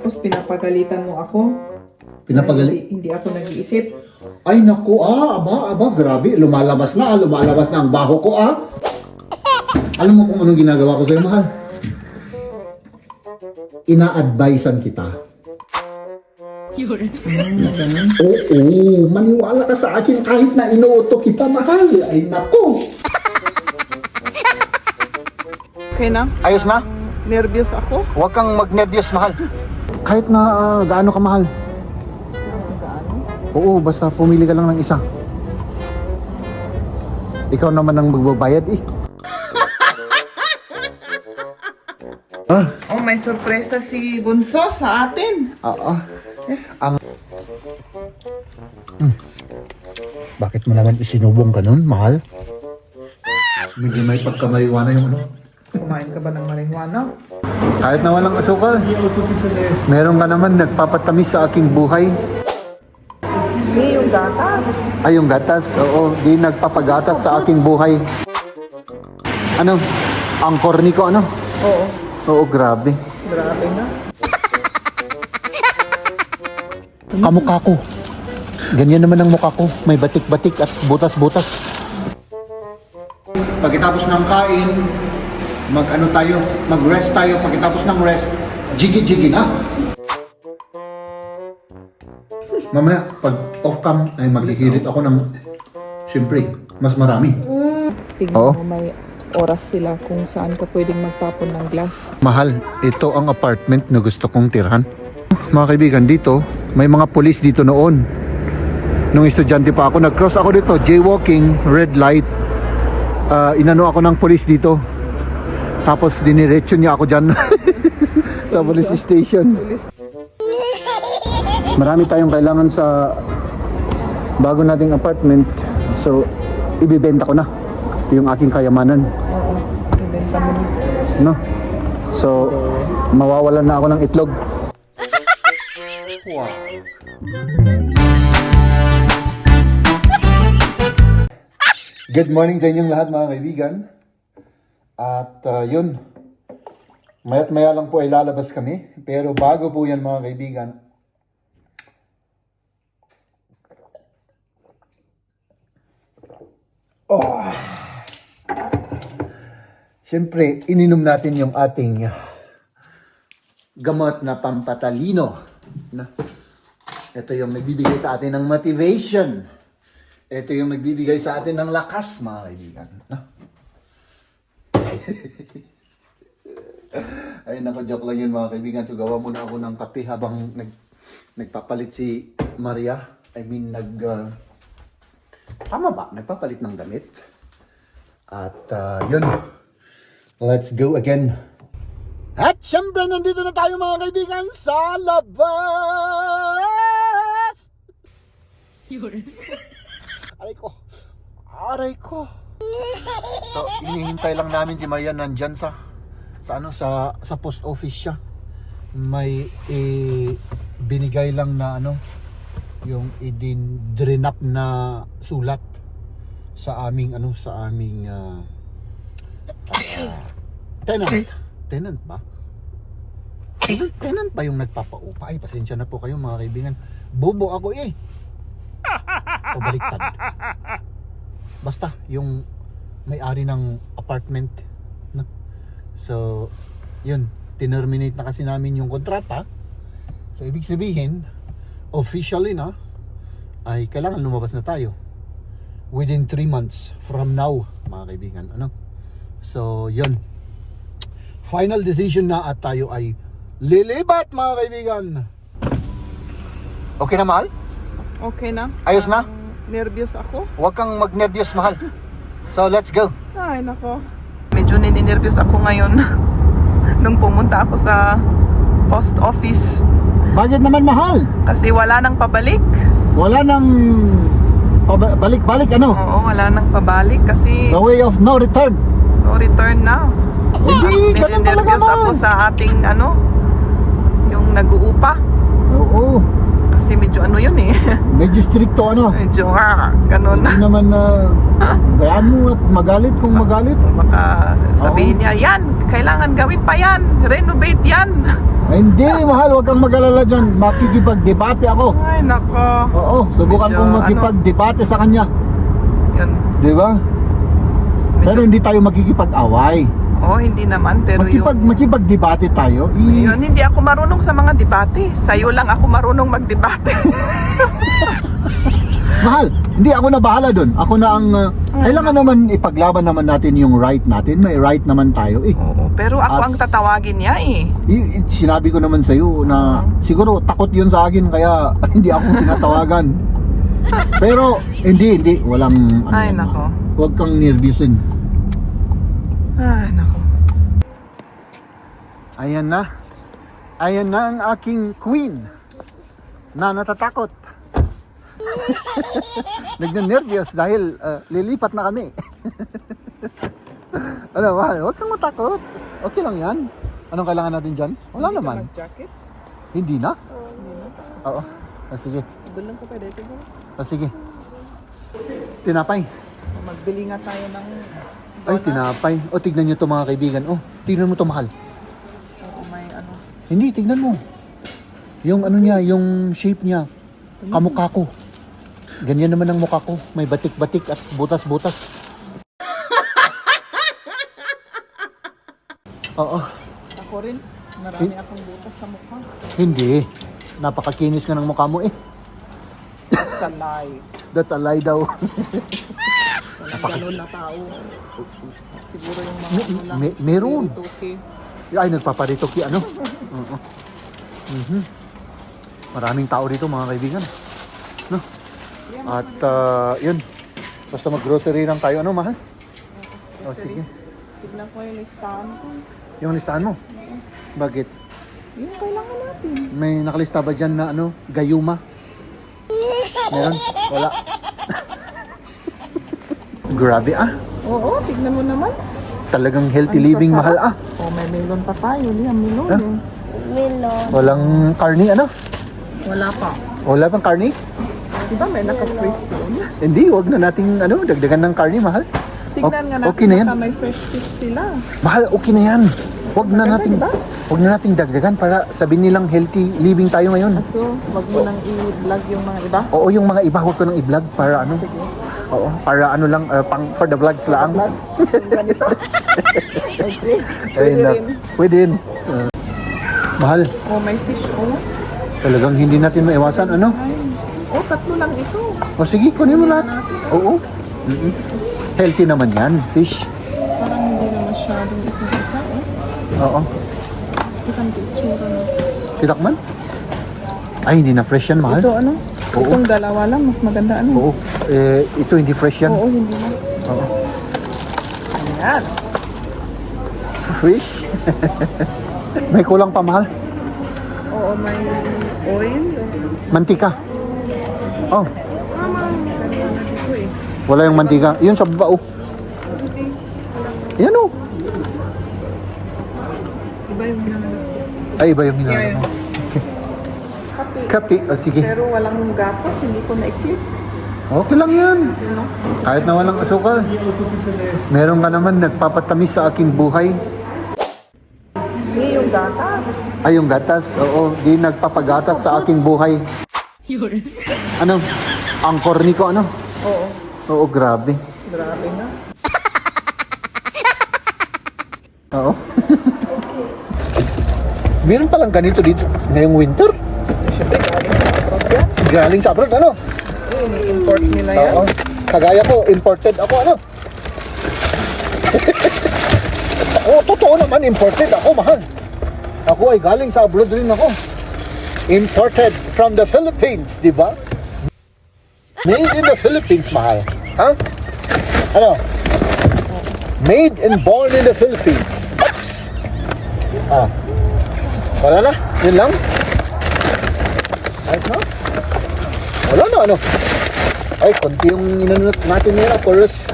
Tapos pinapagalitan mo ako. Pinapagalit? Hindi ako nag-iisip. Ay naku, aba, grabe. Lumalabas na ang baho ko, Alam mo kung anong ginagawa ko sa'yo, mahal? Ina-advisean kita. Oo, maniwala ka sa akin kahit na inuuto kita, mahal. Ay naku. Okay na? Ayos na? Nervyos ako. Huwag kang mag-nervyos, mahal. Kahit na gaano ka mahal. Gaano? Oo, basta pumili ka lang ng isa. Ikaw naman ang magbabayad Oh, may sorpresa si Bunso sa atin. Oo. Bakit mo naman isinubong ganun, mahal? Medyo may pagkamariwana yung ano. Kumain ka ba ng marijuana? Kahit na walang asukal, meron ka naman nagpapatamis sa aking buhay. Hindi, yung gatas. Ay, yung gatas. Oo, di nagpapagatas sa aking buhay. Ano? Ang corny ko, ano? Oo. Oo, grabe. Grabe na. Kamukha ko. Ganyan naman ang mukha ko. May batik-batik at butas-butas. Pagkatapos ng kain, mag-rest tayo. Pagkatapos ng rest, jiggy-jiggy na. Mamaya, pag off-cam, ay maghihirit ako ng, siyempre, mas marami. Tingnan Oo. mo, may oras sila kung saan ka pwedeng magtapon ng glass. Mahal, ito ang apartment na gusto kong tirhan. Mga kaibigan, dito, may mga pulis dito noon. Nung estudyante pa ako, nag-cross ako dito, jaywalking, red light. Inano ako ng pulis dito. Tapos diniretso niya ako dyan sa police station. Marami tayong kailangan sa bago nating apartment. So, ibibenta ko na yung aking kayamanan. Oo. Ibenta mo na. No? So, mawawalan na ako ng itlog. Wow. Good morning sa inyong lahat, mga kaibigan. At yun, maya't maya lang po ay lalabas kami. Pero bago po yan, mga kaibigan, siyempre, ininom natin yung ating gamot na pampatalino. Ito yung nagbibigay sa atin ng motivation. Ito yung nagbibigay sa atin ng lakas, mga kaibigan. Ay, nako, joke lang yun, mga kaibigan. So, gawa muna ako ng kape habang nagpapalit si Maria. I mean, tama ba? Nagpapalit ng damit. At yun. Let's go again. At syempre, nandito na tayo, mga kaibigan, sa labas! Aray ko. So, inihintay lang namin si Maria nandyan sa post office siya. May binigay lang na yung drenap na sulat sa aming tenant ba? Tenant ba yung nagpapaupa? Ay, pasensya na po kayo, mga kaibigan. Bobo ako o baliktad. Basta yung may-ari ng apartment, no? So, yun, tinerminate na kasi namin yung kontrata. So, ibig sabihin, officially na, ay kailangan lumabas na tayo within 3 months from now, mga kaibigan. So, yun, final decision na at tayo ay lilipat, mga kaibigan. Okay na, mahal? Okay na? Ayos na? Nervyos ako. Huwag kang mag-nervyos, mahal. So, let's go. Ay, nako. Medyo nininervyos ako ngayon nung pumunta ako sa post office. Bakit naman, mahal? Kasi wala nang pabalik. Wala nang balik-balik, Oo, wala nang pabalik kasi The way of no return. no return na. Hindi, ganun talaga, Nininervyos ako mahal. sa ating yung nag-uupa. Oo. Kasi medyo medyo ano yun eh. Medyo stricto ano. Medyo ganun. Hindi naman na bayaan mo at magalit kung magalit. Baka sabihin niya, yan, kailangan gawin pa yan. Renovate yan. Ay, hindi, mahal, huwag kang mag-alala dyan. Makikipag-debate ako. Ay, nako. Oo, subukan Medyo, kong makipag-debate sa kanya. Yan. Di ba? Pero hindi tayo makikipag-away. Oh, hindi naman. Pero Makipag-debate tayo. yun, hindi ako marunong sa mga debate. Sa'yo lang ako marunong magdebate. Mahal, hindi ako na bahala doon. Ako na ang kailangan naman ipaglaban naman natin yung right natin. May right naman tayo eh. Oo, pero ako ang tatawagin niya eh. Sinabi ko naman sa iyo na siguro takot 'yun sa akin kaya hindi ako tinatawagan. Pero hindi walang Ay, yan, nako. Huwag kang nervyusin. Ay, nako. Ayan na. Ayan na ang aking queen na natatakot. Nagna-nervyos dahil lilipat na kami. Ano, mahal, huwag kang matakot. Okay lang yan. Anong kailangan natin dyan? Wala naman. Jacket? Hindi na? Oo. Sige. Doon lang ko pwede ito. Sige. Tinapay. Magbili nga tayo ng Ay, tinapay. O, tignan nyo to mga kaibigan. Oh, tignan mo to, mahal. Oo, may ano. Hindi, tignan mo. Yung ano niya, yung shape niya. Kamukha ko. Ganyan naman ang mukha ko. May batik-batik at butas-butas. Oo. Ako rin. Marami akong butas sa mukha. Hindi. Napakakinis ka ng mukha mo eh. Sa lie. That's a lie daw. Walang ganun na tao. Siguro yung mga ano lang. Meron. Pirituki. Ay, nagpaparitoki ano? Oo. Maraming tao dito mga kaibigan. No? At yun. Basta mag-grocery lang tayo. Ano, mahal? O, sige. Tignan ko yung listahan ko. Yung listahan mo? Bakit? Yung kailangan natin. May nakalista ba dyan na ano? Gayuma? Meron? Wala. Grabe ah. Oo, tignan mo naman. Talagang healthy Ang living, sasarap. mahal ah. Oh, may melon pa tayo. Liam, melon. Ah? eh. Melon. Walang karni ano? Wala pa. Wala pang karni? Diba may naka-freeze doon? Hindi, wag na nating ano, dagdagan ng karni, mahal. Tignan nga natin Okay na yan. baka may fresh fish sila. Mahal, okay na yan. Wag na Maganda, nating diba? wag na nating dagdagan para sabihin nilang healthy living tayo ngayon. So, wag mo nang i-vlog yung mga iba. Oo, yung mga iba wag ko nang i-vlog para ano. Sige. Oo, para ano lang pang for the vlogs lang. Vlogs. Yung ganito. Okay. Ayun na. rin. Pwede din. Mahal, Oh, may fish. Oh. talagang hindi natin maiwasan ano. Ay. Oh, tatlo lang ito. O sige, kunin mo lahat. Oo. Healthy naman yan, fish. Parang hindi na masyadong itong isa. Oh. Oo. Itang picture na. Titakman? Ay, hindi na fresh yan, mahal. Ito ano? Oo. Itong dalawa lang. Mas maganda ano? Oo. Ito hindi fresh yan. Oo, hindi na. Oo. Ayan. Fish? May kulang pa, mahal. Oo, may oil. Mantika. Oh, Sama. Dalawa na dito eh. wala yung mantika. Yun sa baba, oh. Yan, oh. Iba yung hinahanap ko. Ay, iba yung hinahanap Yeah, mo. Okay. Kape. Kape. Oh, sige. Pero walang gatas. Hindi ko na-click. Okay lang yan. Ano? Kahit na walang asukal. Meron ka naman nagpapatamis sa aking buhay. Hindi yung gatas. Ay, yung gatas. Oo, di nagpapagatas sa aking buhay. Ano? Ang corny ko, ano? Oo. Oo, grabe. Grabe na. Oo. Meron palang ganito dito ngayong winter. Siyempre, galing sa abroad yan. Galing sa abroad, ano? Ini-import nila yan. Oo. Kagaya ko, imported ako, ano? Oo, totoo naman, imported ako, mahal. Ako ay galing sa abroad rin ako. Imported from the Philippines, di ba? Made in the Philippines, mahal. Ha? Ano? Made and born in the Philippines. Oops! Ah. Wala na? Yun lang? Ayos na? Wala na, ano? Ay, konti yung inanunod natin nila. For us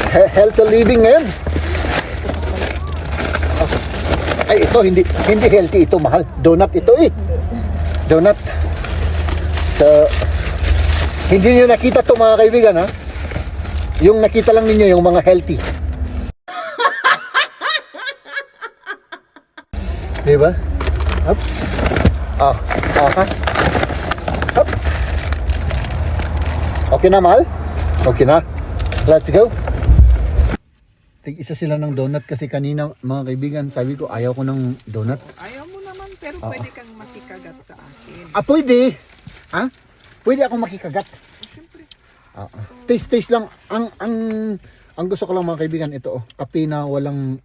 healthy living ngayon. Ay, ito, hindi healthy ito, mahal. Donut ito eh. Donut. So, hindi niyo nakita to mga kaibigan ha. Yung nakita lang ninyo yung mga healthy. Diba? Up. Ah, ha? Up. Okay na, mahal? Okay na. Let's go. Tig-isa sila ng donut kasi kanina mga kaibigan, sabi ko ayaw ko ng donut. Ayaw mo naman, pero pwede kang makikagat sa akin. Ah, pwede. Ha? Pwede ako makikagat. Siyempre. Taste lang. Ang gusto ko lang mga kaibigan, ito kape na walang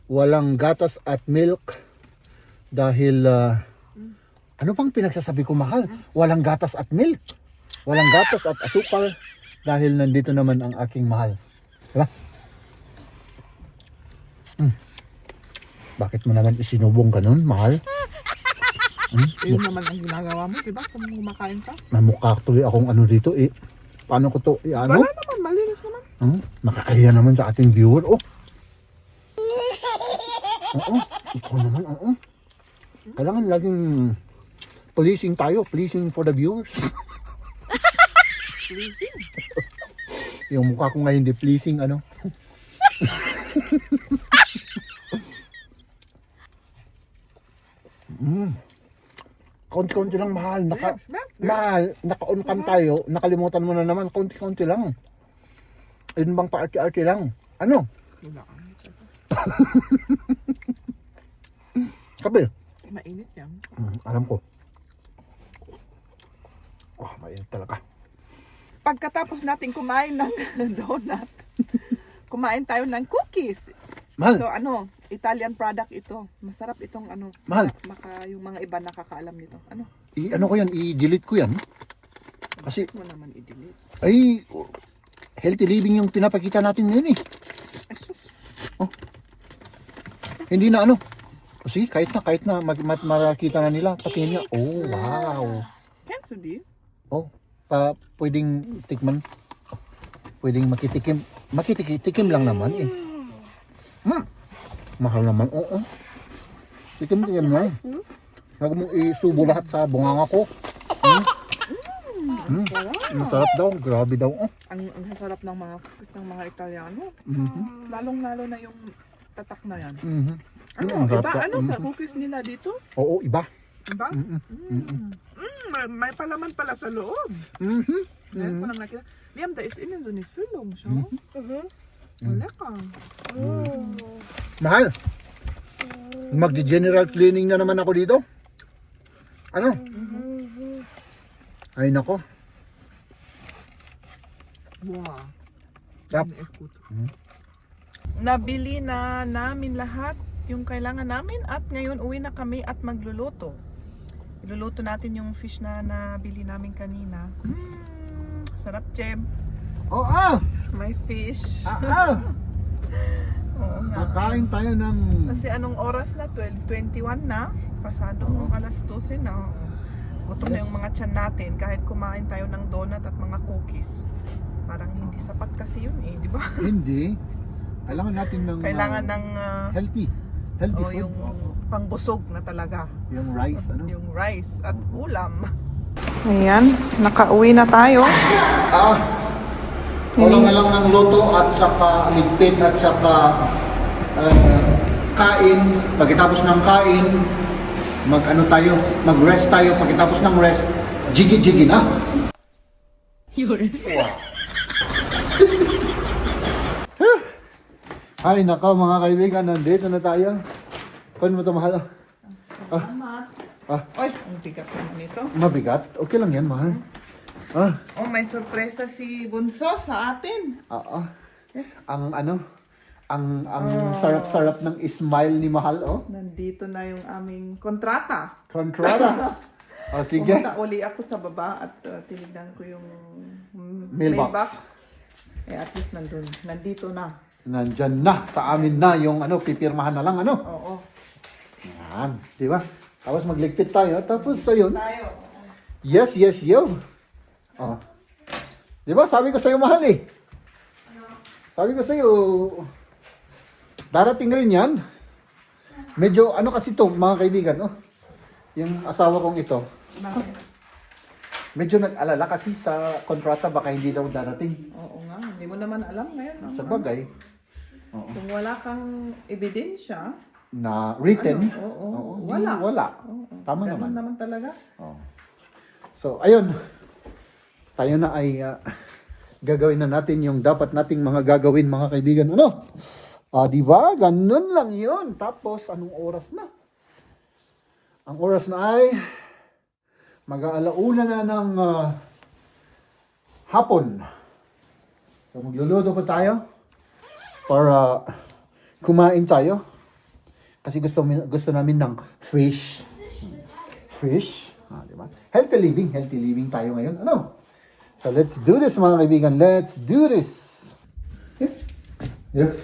walang gatas at milk. Dahil ano pang pinagsasabi ko mahal? Walang gatas at milk. Walang gatas at asukal. Dahil nandito naman ang aking mahal. Diba? Bakit mo naman isinubong ganun, mahal? Yun naman ang ginagawa mo, diba? Kung kumakain ka. Mamukha tuloy akong ano dito eh. Paano ko to Wala naman, malinis naman. Nakakahiya naman sa ating viewer. Oo, ikaw naman, Kailangan laging pleasing tayo. Pleasing for the viewers. Pleasing. Yung mukha ko ngayon di pleasing, Konti-konti lang mahal. Mahal, naka-on cam tayo. Nakalimutan mo na naman. Konti-konti lang. Yun bang paarte-arte lang? Ano? Wala ka. Kape? Mainit yan. Alam ko. Mainit talaga. Pagkatapos natin kumain ng donut, kumain tayo ng cookies. Mahal. So Italian product ito. Masarap itong Mahal. Yung mga iba nakakaalam nito. Ano ko yan? I-delete ko yan. Kasi, Mo naman i-delete. ay, healthy living yung pinapakita natin ngayon eh. Ay sus. Hindi na Kasi kahit na makita na nila, pati niya. Oh, wow. Penso di? Pwedeng tikman. Pwedeng makitikim. Makitikim lang naman eh. Mahal naman. Oo. Tikim lang. Huwag mong isubo lahat sa bunganga ko. Masarap daw. Grabe daw. Ang sasarap ng mga cookies ng mga Italiano. Lalong-lalo na yung tatak na yan. Iba sa cookies nila dito? Oo, iba. Diba? May palaman pala sa loob. Ngayon ko lang nakita. Liam, da ist innen so eine Füllung, schau. Lecker. Mahal. Magdi-general cleaning na naman ako dito. Ay nako. Wow. Yep. Nabili na namin lahat yung kailangan namin at ngayon uwi na kami at magluluto. Iluluto natin yung fish na nabili namin kanina. Sarap, Jem. May fish. Kakain tayo ng... Kasi anong oras na? 12:21 na. Pasadong alas 12 na. Gutom na yung mga tiyan natin kahit kumain tayo ng donut at mga cookies. Parang hindi sapat kasi yun di ba? Hindi. Kailangan natin ng... Kailangan ng... healthy food. yung pangbusog na talaga. Yung rice, Yung rice at ulam. Ayan, nakauwi na tayo. Kulang na lang ng luto at saka ligpit at saka kain. Pagkatapos ng kain, mag-rest tayo. Pagkatapos ng rest, jiggy-jiggy na. Ay, nako mga kaibigan, nandito na tayo. Kung mo ito mahal? Salamat. Oy, ang bigat naman ito. Mabigat? Okay lang yan, mahal. May sorpresa si Bunso sa atin. Yes. Ang sarap-sarap ng smile ni Mahal, Nandito na yung aming kontrata. Kontrata. Sige. Pumunta uli ako sa baba at tinignan ko yung mailbox. At least nandito na. Nandyan na, sa amin na yung pipirmahan na lang, Oo. Yan, di ba? Tapos magligpit tayo, tapos ayun. Tayo. Yes, yo. Di ba? Sabi ko sa'yo, Mahal eh. Sabi ko sa'yo, darating rin yan. Medyo kasi to mga kaibigan, yung asawa kong ito. Bakit? medyo nag-alala kasi sa kontrata baka hindi daw darating. Oo nga, hindi mo naman alam ngayon. No? Sa bagay, Kung wala kang ebidensya, na written, wala. wala. Oo, Tama ganun naman. naman talaga. Oh. So, ayun. Tayo na ay gagawin na natin yung dapat nating mga gagawin, mga kaibigan. Ano? Di ba? Ganun lang yun. Tapos, anong oras na? Ang oras na ay mag-aalauna na ng hapon. So, magluluto pa tayo para kumain tayo. Kasi gusto namin ng fish. Fish. Di ba? Healthy living tayo ngayon. Ano? So, let's do this, mga kaibigan. Let's do this. Yeah.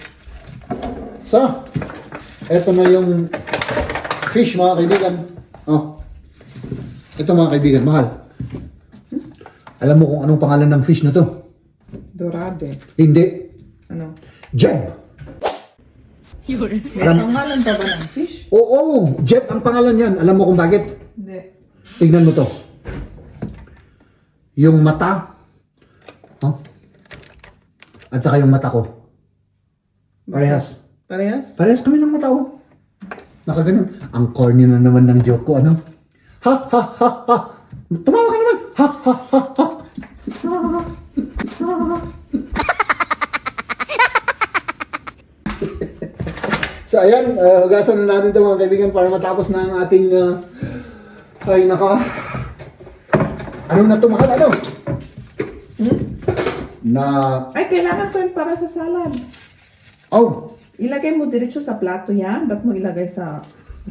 So, eto na yung fish, mga kaibigan. Oh. Ito, mga kaibigan, mahal. Alam mo kung anong pangalan ng fish na to? Dorade. Hindi. Ano? Jeb. May pangalan pa ba ng fish? Oo, Jeb ang pangalan yan. Alam mo kung bakit? Hindi. Tignan mo to. Yung mata. Oh. At saka yung mata ko. Parehas. Parehas? Parehas kami ng mata ko. Nakaganon. Ang corny na naman ng joke ko, ano? Ha, ha, ha, ha. Tumawa ka naman. Ha, ha, ha, ha. So, ayan. Hugasan na natin ito, mga kaibigan, para matapos na ang ating ay, naka. Ano na ito, mahal? Ano? Na. Ay, kailangan to yun para sa salad. Oh. Ilagay mo diretso sa plato yan. Ba't mo ilagay sa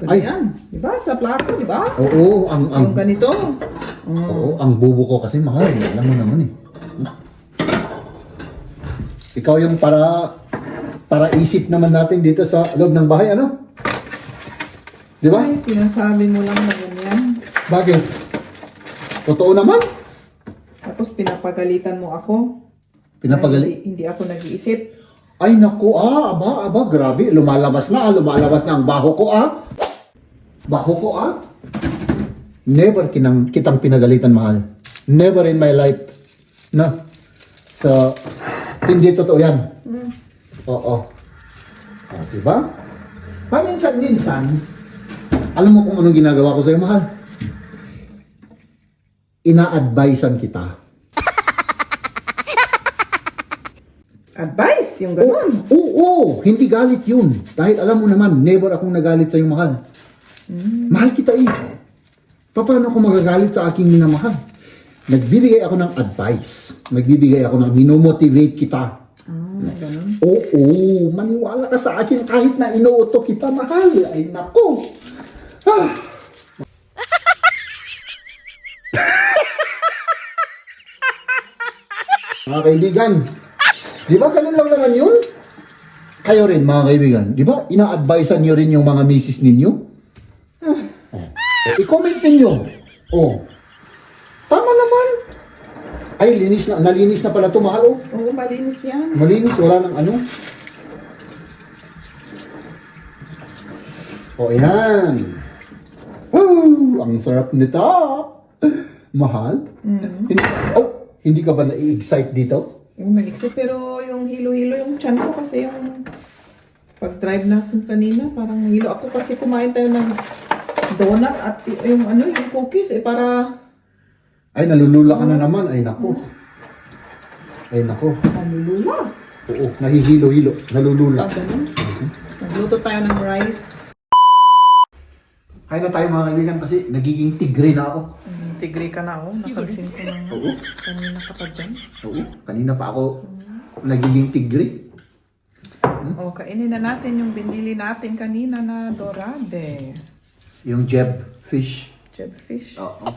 Ay. ganyan? Diba? Sa plato, diba? Oo, Yung ganito. Oo, ang bubo ko kasi mahal. Alam mo naman eh. Ikaw yung para isip naman natin dito sa loob ng bahay, ano? Di ba? Ay, sinasabi mo lang na ganyan. Bakit? Totoo naman. Tapos pinapagalitan mo ako. Pinapagali. Hindi ako nag-iisip. Ay naku, aba, grabe. Lumalabas na ang baho ko, Baho ko, Never kitang pinagalitan, mahal. Never in my life. Na? So, hindi totoo yan. Oo. Diba? Paminsan-minsan, alam mo kung anong ginagawa ko sa'yo, mahal? Ina-advisean kita. Advice, yung ganun. Oo, hindi galit yun. Dahil alam mo naman, never akong nagalit sa'yo, mahal. Mahal kita eh. Paano ako magagalit sa aking minamahal? Nagbibigay ako ng advice. Nagbibigay ako ng minomotivate kita. Ganun. Oo, maniwala ka sa akin kahit na inuuto kita, mahal. Ay, nako. Mga kaibigan, di ba ganun lang naman yun? Kayo rin, mga kaibigan, di ba ina-advisean nyo rin yung mga misis ninyo? I-comment ninyo. Tama naman. Ay, nalinis na pala ito, mahal. Oo, malinis yan. Malinis, wala nang ano. Ayan. Ang sarap nito. Mahal. Hindi ka ba na-excite dito? Yung maliksi, pero yung hilo-hilo yung tiyan ko kasi yung pag-drive natin kanina, parang hilo. Ako kasi kumain tayo ng donut at yung yung cookies para Ay, nalulula ka na naman. Ay, naku. Ay, naku. malulula. Oo, nahihilo-hilo. Nalulula. Ganun. Nagluto tayo ng rice. Kaya na tayo, mga kaibigan, kasi nagiging tigre na ako. Tigre ka na, napansin ko na. Oo. Kanina ka pa dyan. Oo, kanina pa ako nagiging tigre. Kainin na natin yung binili natin kanina na dorade. Yung Jeb fish. Jebfish. Oo.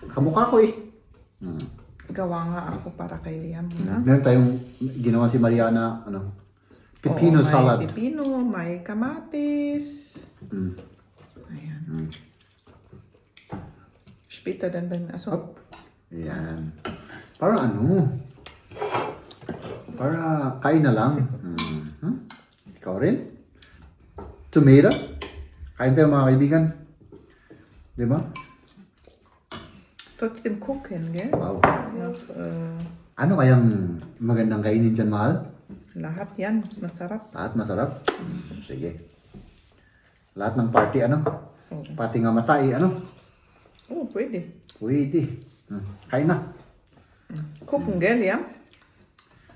Kamukha ko eh. Gawa nga ako para kay Liam. Na? Meron tayong ginawa si Mariana, pepino may salad. pipino, may kamatis. Ayan. Spita din ba yung aso? Ayan. Para ano? Para kain na lang. Ikaw rin? Tomato? Kain tayo, mga kaibigan. Di ba? trotzdem kochen, gell? Wow. Nach, Ano kayang magandang kainin dyan, mahal? lahat yan, masarap. Lahat masarap? Sige. Lahat ng party, ano? Oo. Pati nga matay, ano? Oh, pwede. Pwede. Kain na. Kochen, gell, ja?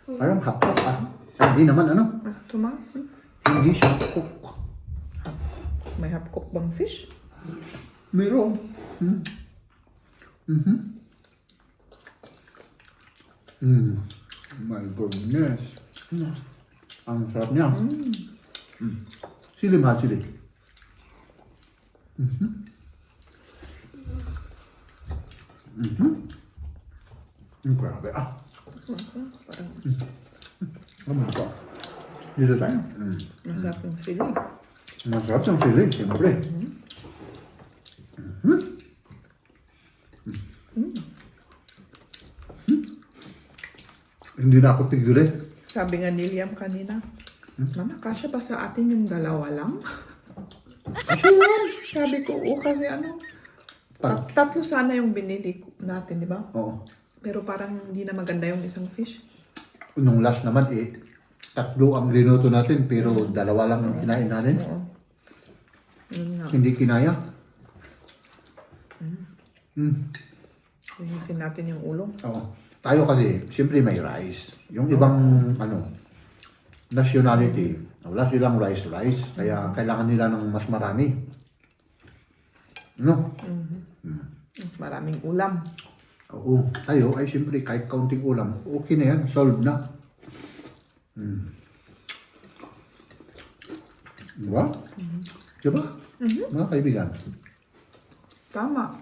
Parang hapok, ah. Hindi naman, ano? Ach, tomaten. Hindi siya cook. May hapkok bang fish? Meron. My goodness. Ang sarap niya. Sili, mahal, sili. Grabe, ah. Ano ba? Dito tayo. Masarap yung sili. Masarap siyang sili, siyempre. Hindi na ako tigre. Sabi nga ni Liam kanina, Mama, kasya ba sa atin yung dalawa lang? Sabi ko, oo, kasi ano, tatlo sana yung binili natin, di ba? Oo. Pero parang hindi na maganda yung isang fish. Nung last naman, tatlo ang linuto natin, pero dalawa lang ang kinain natin. Oo. Yun nga. Hindi kinaya. Linisin natin yung ulo. Oo. Tayo kasi, siyempre may rice. Yung ibang, nationality, wala silang rice. Kaya kailangan nila ng mas marami. No? Maraming ulam. Oo. Tayo ay siyempre kahit kaunting ulam, okay na yan. Solved na. Diba? Diba? Mga kaibigan. Tama.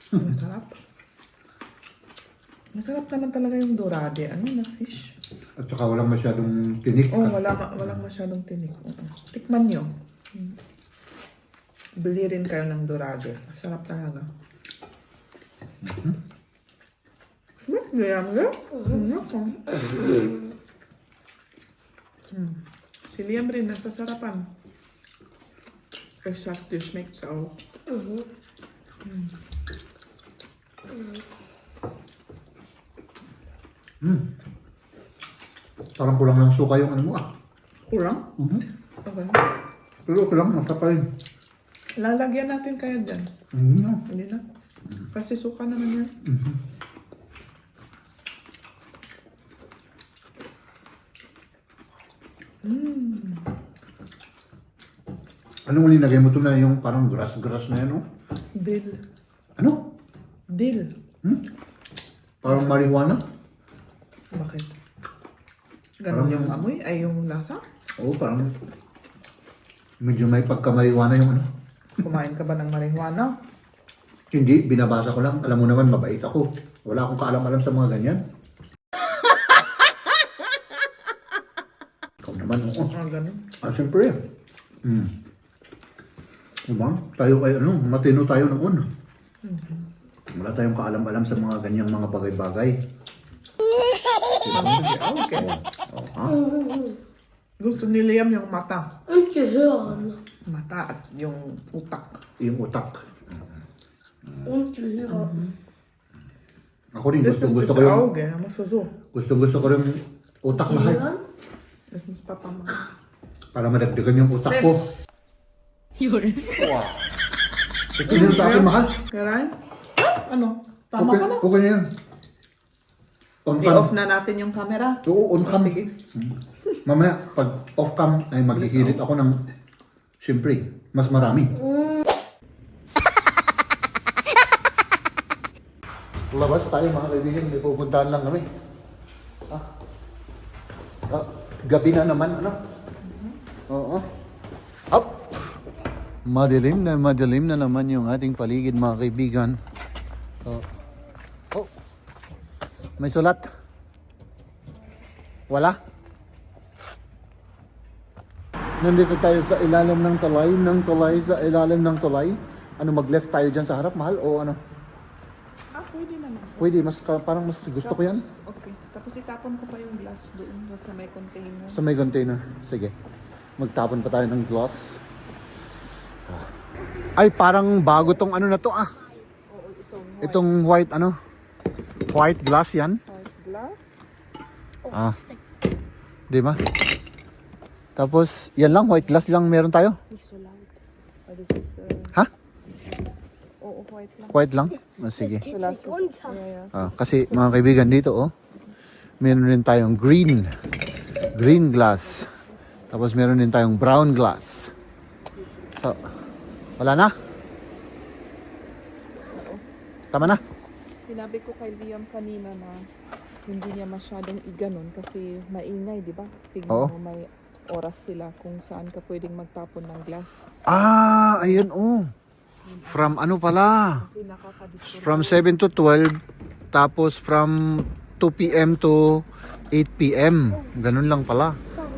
Masarap. Masarap naman talaga yung dorade. Ano na fish? At saka walang masyadong tinik. Oh, walang masyadong tinik. Tikman nyo. Bili rin kayo ng dorade. Masarap talaga. Gayam nga. Si Liam rin nasasarapan. Exakt, das schmeckt's auch. Parang kulang ng suka yung ano mo ah. Kulang? Okay. Pero okay lang, masarap pa rin. Lalagyan natin kaya dyan. Hindi na. Kasi suka naman yan. Anong linagay mo ito na yung parang grass na yan, oh? Dill. Ano? Dill. Parang marijuana? Bakit? Ganon yung amoy? Ay, yung lasa? Oo, parang medyo may pagka-marijuana yung ano. Kumain ka ba ng marijuana? Hindi, binabasa ko lang. Alam mo naman, mabait ako. Wala akong kaalam-alam sa mga ganyan. Ikaw naman, oo. Ganon. Siyempre. Diba? Tayo ay matino tayo noon. Wala tayong kaalam-alam sa mga ganyang mga bagay-bagay. Okay. Gusto ni Liam yung mata. Inte hörna. Mata at yung utak. Yung utak. Inte hörna. Ako rin, Das ist gusto das ko yung Auge. Musst du so. gusto ko yung utak na height. Hörn? Das muss Papa machen. Para madagdagan yung utak ko. Yun. Wow. Ito yun sa akin, mahal. Kaya ano? Tama Okay, ka na. okay na yan. On cam. I-off na natin yung camera. Oo, on cam. Sige. Mamaya, pag off cam, ay magkikilit ako ng, siyempre, mas marami. Labas tayo mga kaibigan, may pupuntahan lang kami. Gabi na naman, ano? Oo. Up! Madilim na naman yung ating paligid mga kaibigan. Oh. May sulat? Wala? Nandito tayo sa ilalim ng tulay, sa ilalim ng tulay. Ano, mag-left tayo dyan sa harap, mahal? O ano? Pwede naman. Pwede, parang mas gusto ko yan. Okay. Tapos itapon ko pa yung glass doon sa may container. Sa may container. Sige. Magtapon pa tayo ng gloss. Ay, parang bago tong ano na to ah. Oo, Itong white ano? White glass yan. white glass. Ah. Di ba? Tapos, yan lang, white glass lang meron tayo. It's so loud. Oh, this is, Ha? oo, white lang. White lang? Oh, sige. Glasses. Yeah. Kasi mga kaibigan dito oh, meron din tayong green glass. Tapos meron din tayong brown glass. So, wala na? Tama na? Sinabi ko kay Liam kanina na hindi niya masyadong iganon kasi maingay, di ba? Tingnan Oo. mo, may oras sila kung saan ka pwedeng magtapon ng glass. Ah, ayun oh. From ano pala? Kasi nakaka-disturb. From 7 to 12, tapos from 2 p.m. to 8 p.m. Ganun lang pala.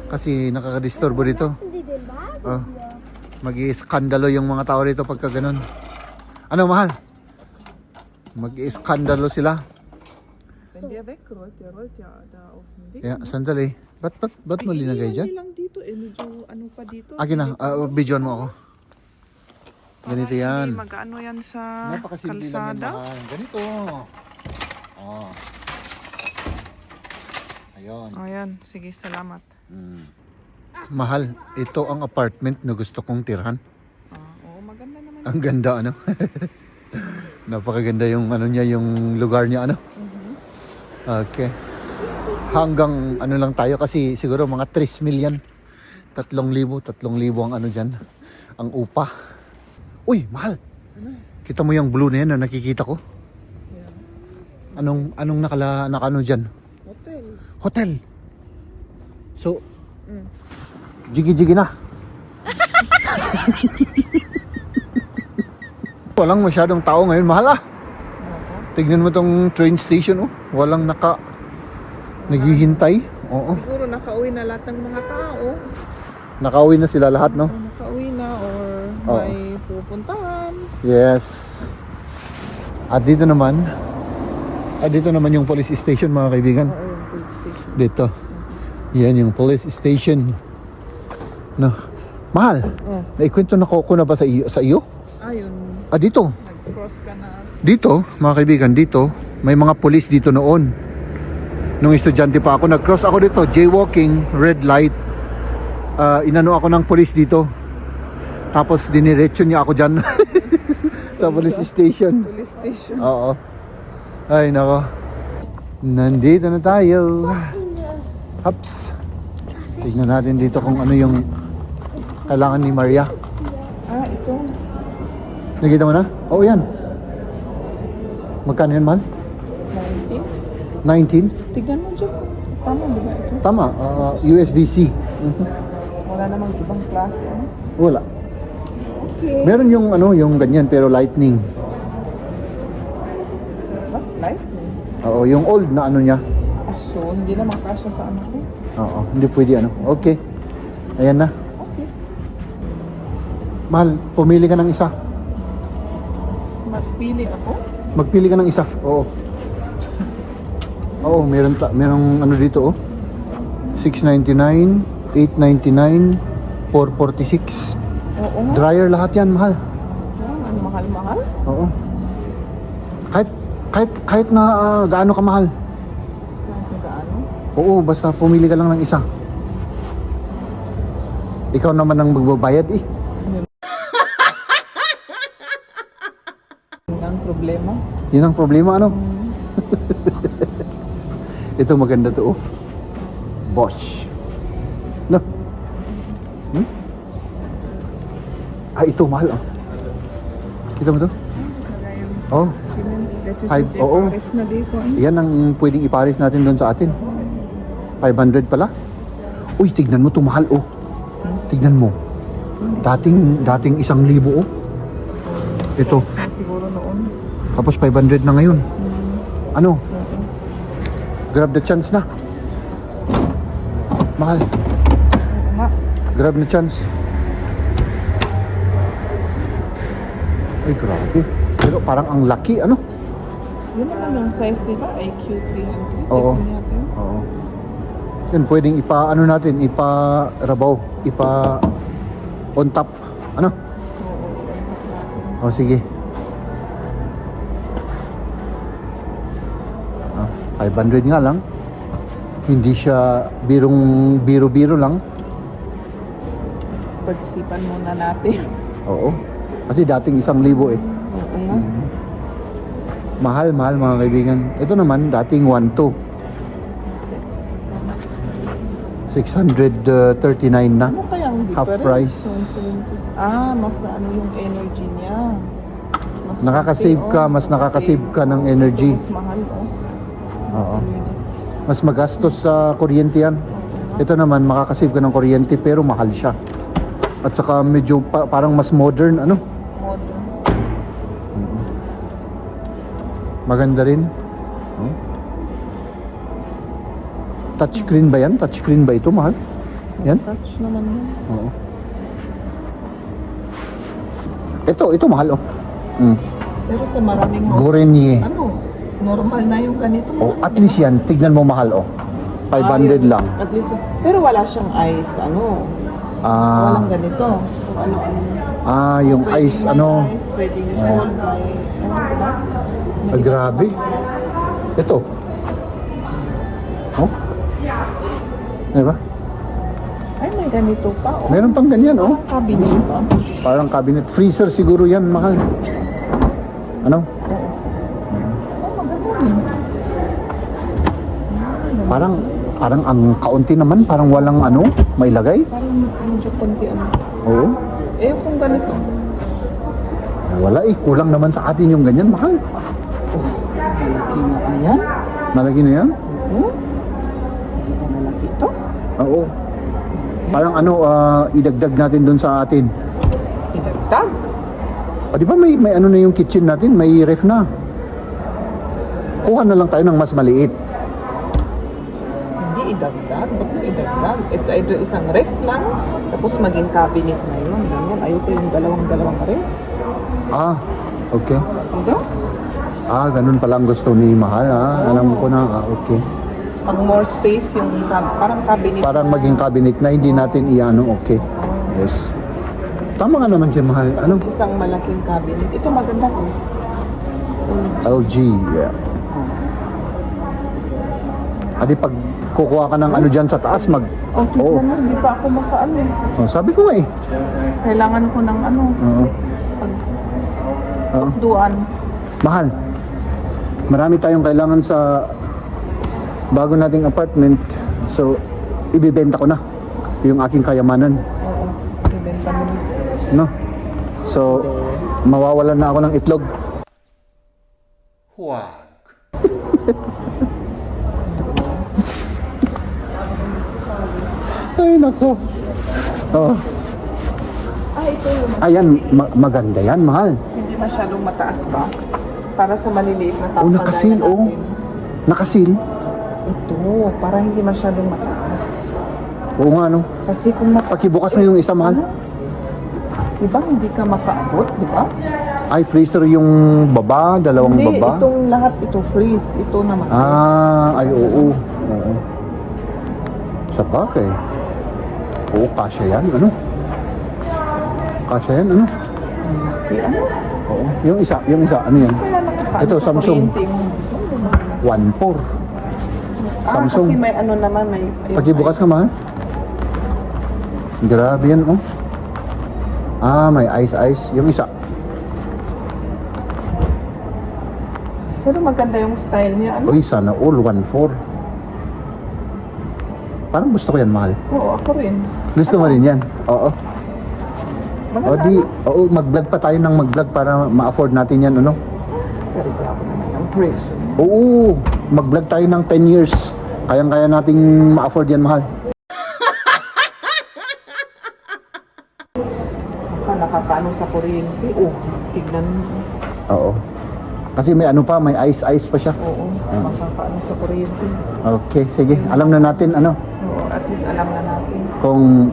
Kasi nakakadisturbo dito. Oh. Mag-i-skandalo yung mga tao dito pagka ganun. Ano, mahal? Mag-i-skandalo sila. Hindi weggerollt, der rollt ja da auf dem Ding. Yeah, sandali. Ba't mo linagay dyan? Hindi lang dito, medyo ano pa dito. Akin na, videoan mo ako. Ganito Para yan. Hindi mag-ano yan sa Napakasimple lang yan, kalsada. mahal. Ganito. Oh. Ayun. Ayan, sige, salamat. Mahal, ito ang apartment na gusto kong tirhan. Oo, maganda naman. Ang ganda, ano? Napakaganda yung ano niya, yung lugar niya, ano? Okay. Hanggang ano lang tayo kasi siguro mga 3 million. 3,000 ang ano dyan. Ang upa. Uy, mahal. Kita mo yung blue na yan na nakikita ko? Yeah. Anong nakano dyan? Hotel. Hotel. So, jigi-jigi na. Walang masyadong tao ngayon, mahal ah. Tignan mo tong train station oh. Walang naghihintay. Oo. Siguro nakauwi na lahat ng mga tao. Nakauwi na sila lahat, no? Nakauwi na or Oo. may pupuntahan. Yes. At dito naman yung police station, mga kaibigan. Oo, yung police station. Dito. Yan yung police station. No. Mahal. Oh. Naikwento na ko na ba sa iyo? Ayun, Dito. nag-cross ka na. Dito, mga kaibigan, dito, may mga police dito noon. Nung estudyante pa ako, nag-cross ako dito, jaywalking, red light. Inano ako ng police dito. Tapos diniretso niya ako dyan sa police station. Police station. Oo. Ay, nako. Nandito na tayo. Hops. Tignan natin dito kung ano yung kailangan ni Maria. Ah, ito. Nakita mo na? Oo, yan. Magkano yan, man? 19. 19? Tignan mo dyan kung tama, di ba ito? Tama. USB-C. Wala namang ibang klase, ano? Wala. Okay. Meron yung ano, yung ganyan pero lightning. Mas light. Oo, yung old na ano niya. Ah, so, hindi na makasya sa anak ko. Oo, hindi pwede ano. Okay. Ayan na. Okay. Mahal, pumili ka ng isa. Magpili ako. Magpili ka ng isa. Oo. Oo, merong ano dito oh. 699, 899, 446. Oo nga. Dryer lahat yan, mahal. Ang mahal-mahal. Oo. Kahit na gaano ka mahal. Kahit gaano. Oo, basta pumili ka lang ng isa. Ikaw naman ang magbabayad eh. Yun ang problema. Yun ang problema, ano? Ito maganda to, oh. Bosch. No? Hmm? Ito mahal, oh. Kita mo to? Oh, Cement. Dito Ay, sa oo. Paris na dito. Ano? yan ang pwedeng iparis natin doon sa atin. 500 pala. Uy, tignan mo to, mahal, oh. Tignan mo. Dating 1,000, oh. Ito. Siguro noon. Tapos 500 na ngayon. Ano? Grab the chance na. Mahal. Oo nga. Grab na chance. Ay, grabe. Pero parang ang laki, ano? Yun naman yung size nila, IQ 300. Oo. Tignan natin. Oo. Yun, pwedeng ano natin, rabaw, on top. Ano? O, sige. 500 nga lang. Hindi siya biro-biro lang. Pag-isipan muna natin. Oo. Kasi dating 1,000 eh. Oo nga. Mahal mga kaibigan. Ito naman dating 1,200. 639 na. Ano kaya ang Half difference? price. 170. Mas na ano yung energy niya. Mas Nakaka-save konti, ka, mas nakaka-save ka ng energy. Mas mahal, Oo. Mas magastos sa kuryente yan. Ito naman makaka-save ka ng kuryente pero mahal siya. At saka medyo parang mas modern ano. Modern. Maganda rin. Hmm? Touchscreen ba yan? Touchscreen ba ito, mahal? Yan? Touch naman yun. Oo. Ito mahal oh. Mm. Pero sa maraming Gorenje. ano, normal na yung ganito. Oh, at least yan, tignan mo mahal oh. 500 lang. At least, pero wala siyang ice, ano. Ah, Walang ganito. Kung ano-ano. yung Pwedeng ice may ano. Ice, pwedeng cold, may, ano ba? Ay, grabe. Ito. Oh. Diba? Ay, may ganito pa. Oh. Meron pang ganyan oh. Parang cabinet pa. Parang cabinet freezer siguro yan, mahal. Ano? Oh, maganda rin. Parang ang kaunti naman, parang walang ano, mailagay. Parang medyo konti ano. Oo. Eh, kung ganito. Wala eh, kulang naman sa atin yung ganyan, mahal. Malaki na ayan. Malaki na yan? Oo. Hindi pa malaki ito. Oo. Parang ano, idagdag natin dun sa atin. Idagdag. O di ba may ano na yung kitchen natin, may ref na. Kuha na lang tayo ng mas maliit. Hindi idagdag. Ba't mo idagdag? It's either isang ref lang, tapos maging cabinet na yun. Ganyan. Ayoko yung dalawang ref. Ah, okay. Diba? Ganun pala ang gusto ni Mahal, Alam ko na, okay. Pang more space yung parang cabinet. Parang maging cabinet na hindi natin iano, okay. Yes. Tama nga naman si Mahal. Ano? Tapos isang malaking cabinet. Ito maganda to. LG, yeah. Adi pag kukuha ka ng ano dyan sa taas, Oh, tignan mo, hindi pa ako makaano. Oh, sabi ko nga eh. Kailangan ko ng ano, Oo. Oo. duan. Mahal. Marami tayong kailangan sa bago nating apartment. So, ibibenta ko na yung aking kayamanan. Oo, ibenta mo. No? So, mawawalan na ako ng itlog. Huwag. Ay, nako. Oh. Ito yung Ayan, maganda yan, mahal. hindi masyadong mataas ba? Para sa maliliit na tao. Oh, nakasil, kagaya oh. natin. Nakasil. Ito, para hindi masyadong mataas. Oo nga, no? Kasi kung mataas, Pakibukas na yung isa, mahal. diba hindi ka makaabot, diba? Ay, freezer yung baba, dalawang Hindi, baba. itong lahat, ito freeze. Ito na mataas. Ay, oo. Oo. Sa bagay. Oo, kasya yan, ano? Kasya yan, ano? Kaya ano? Oo. Yung isa, ano yan? Kaya nakakaano Ito, sa Samsung. kuryente yung- 1.4. Samsung. Kasi may ano naman, may... Pakibukas ka, mahal. Grabe yan, oh. May ice. Yung isa. Pero maganda yung style niya. Ano? Uy, sana all 1.4. Parang gusto ko yan, mahal. Oo, ako rin. Gusto mo rin yan? Oo. Maganda. Mag-vlog pa tayo ng mag-vlog para ma-afford natin yan, ano? Pero grabe naman ang presyo. Oo, mag-vlog tayo ng 10 years. Kayang-kaya nating ma-afford yan, mahal. Nakakaano sa kuryente. Oh, tignan mo. Oo. Kasi may ano pa, may ice pa siya. Oo, makakaano sa kuryente. Okay, sige. Alam na natin, ano, Oo, at least alam na natin. kung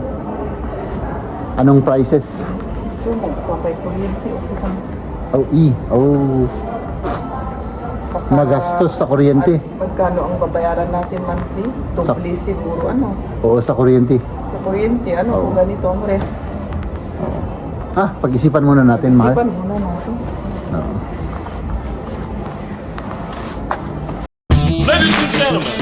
anong prices. Ito, magpapay kuryente. Okay pa. Oh. baka Magastos sa kuryente. at magkano ang babayaran natin monthly? Doble siguro ano. Oo, sa kuryente. Sa kuryente, ano, kung ganito ang ref. Pag-isipan muna natin, mahal. Isipan muna natin. Oo. Ladies and gentlemen,